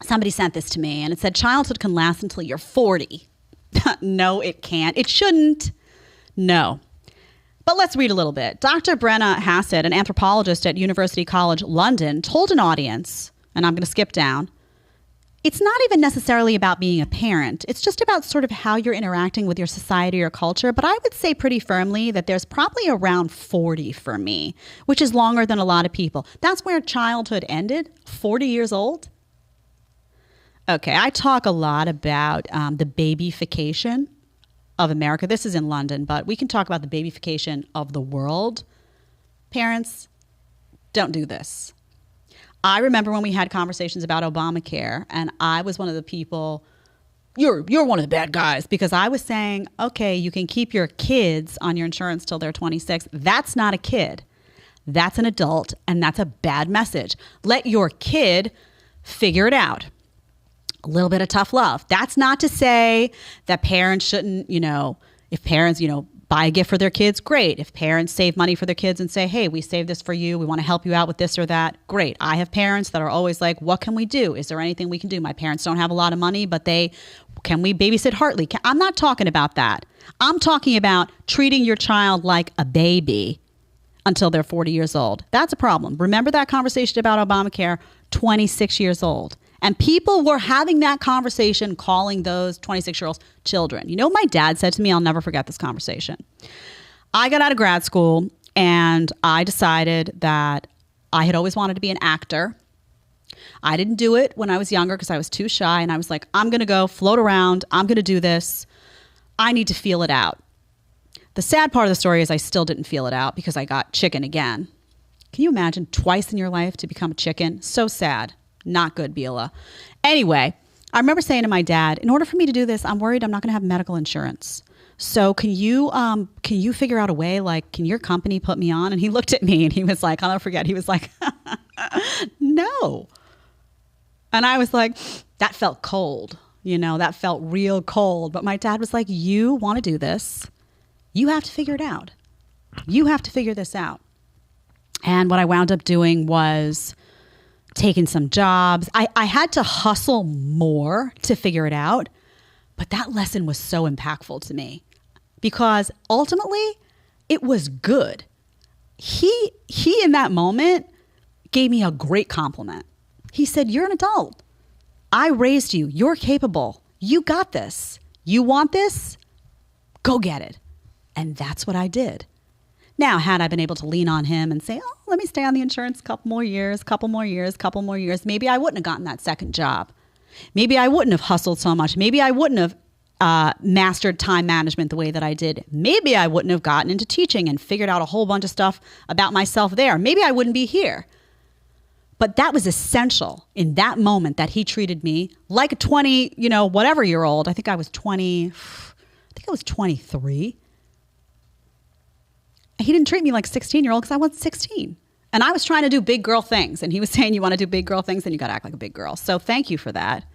Somebody sent this to me and it said, childhood can last until you're 40. No, it can't. It shouldn't. No. But let's read a little bit. Dr. Brenna Hassett, an anthropologist at University College London, told an audience, and I'm going to skip down, it's not even necessarily about being a parent. It's just about sort of how you're interacting with your society or culture. But I would say pretty firmly that there's probably around 40 for me, which is longer than a lot of people. That's where childhood ended, 40 years old. Okay, I talk a lot about the babyfication of America. This is in London, but we can talk about the babyfication of the world. Parents, don't do this. I remember when we had conversations about Obamacare, and I was one of the people, you're one of the bad guys, because I was saying, okay, you can keep your kids on your insurance till they're 26. That's not a kid. That's an adult, and that's a bad message. Let your kid figure it out. A little bit of tough love. That's not to say that parents shouldn't, if parents, buy a gift for their kids, great. If parents save money for their kids and say, hey, we saved this for you, we want to help you out with this or that, great. I have parents that are always like, what can we do? Is there anything we can do? My parents don't have a lot of money, but can we babysit Hartley? I'm not talking about that. I'm talking about treating your child like a baby until they're 40 years old. That's a problem. Remember that conversation about Obamacare, 26 years old. And people were having that conversation, calling those 26-year-olds children. You know what my dad said to me? I'll never forget this conversation. I got out of grad school and I decided that I had always wanted to be an actor. I didn't do it when I was younger because I was too shy. And I was like, I'm going to go float around. I'm going to do this. I need to feel it out. The sad part of the story is I still didn't feel it out because I got chicken again. Can you imagine twice in your life to become a chicken? So sad. Not good, Bila. Anyway, I remember saying to my dad, in order for me to do this, I'm worried I'm not going to have medical insurance. So can you figure out a way, like, can your company put me on? And he looked at me and he was like, I'll never forget. He was like, no. And I was like, that felt cold. That felt real cold. But my dad was like, you want to do this. You have to figure it out. You have to figure this out. And what I wound up doing was taking some jobs. I had to hustle more to figure it out, but that lesson was so impactful to me because ultimately it was good. He in that moment gave me a great compliment. He said, you're an adult. I raised you. You're capable. You got this. You want this? Go get it. And that's what I did. Now, had I been able to lean on him and say, oh, let me stay on the insurance a couple more years, maybe I wouldn't have gotten that second job. Maybe I wouldn't have hustled so much. Maybe I wouldn't have mastered time management the way that I did. Maybe I wouldn't have gotten into teaching and figured out a whole bunch of stuff about myself there. Maybe I wouldn't be here. But that was essential in that moment that he treated me like a 20, whatever year old. I think I was 23. He didn't treat me like a 16-year-old because I wasn't 16. And I was trying to do big girl things. And he was saying, you want to do big girl things, then you got to act like a big girl. So thank you for that.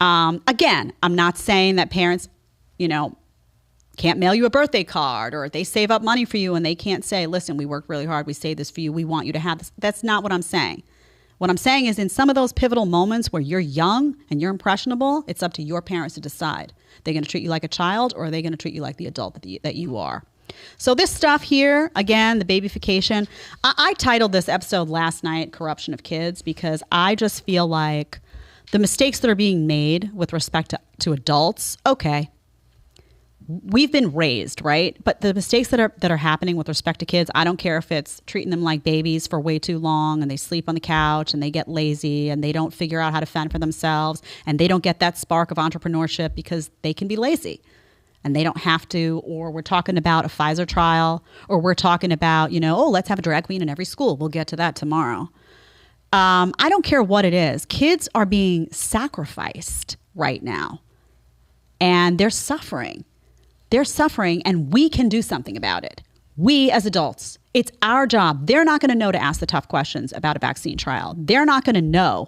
Again, I'm not saying that parents, can't mail you a birthday card or they save up money for you and they can't say, listen, we worked really hard. We saved this for you. We want you to have this. That's not what I'm saying. What I'm saying is in some of those pivotal moments where you're young and you're impressionable, it's up to your parents to decide. They're going to treat you like a child or are they going to treat you like the adult that you are? So this stuff here, again, the babyfication, I titled this episode last night, Corruption of Kids, because I just feel like the mistakes that are being made with respect to adults, okay, we've been raised, right? But the mistakes that are happening with respect to kids, I don't care if it's treating them like babies for way too long and they sleep on the couch and they get lazy and they don't figure out how to fend for themselves and they don't get that spark of entrepreneurship because they can be lazy. And they don't have to, or we're talking about a Pfizer trial, or we're talking about, let's have a drag queen in every school. We'll get to that tomorrow. I don't care what it is. Kids are being sacrificed right now, and they're suffering. They're suffering, and we can do something about it. We as adults, it's our job. They're not going to know to ask the tough questions about a vaccine trial. They're not going to know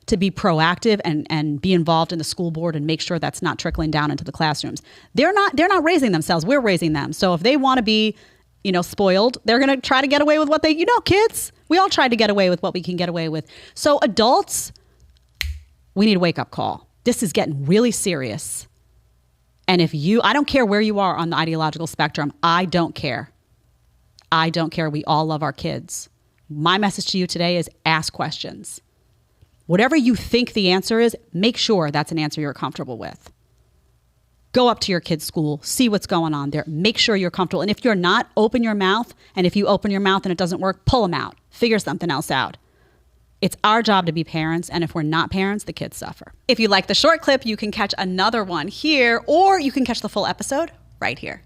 to be proactive and be involved in the school board and make sure that's not trickling down into the classrooms. They're not raising themselves. We're raising them. So if they want to be, spoiled, they're going to try to get away with what kids, we all try to get away with what we can get away with. So adults, we need a wake-up call. This is getting really serious. And I don't care where you are on the ideological spectrum. I don't care. I don't care. We all love our kids. My message to you today is ask questions. Whatever you think the answer is, make sure that's an answer you're comfortable with. Go up to your kid's school, see what's going on there. Make sure you're comfortable. And if you're not, open your mouth. And if you open your mouth and it doesn't work, pull them out. Figure something else out. It's our job to be parents. And if we're not parents, the kids suffer. If you like the short clip, you can catch another one here, or you can catch the full episode right here.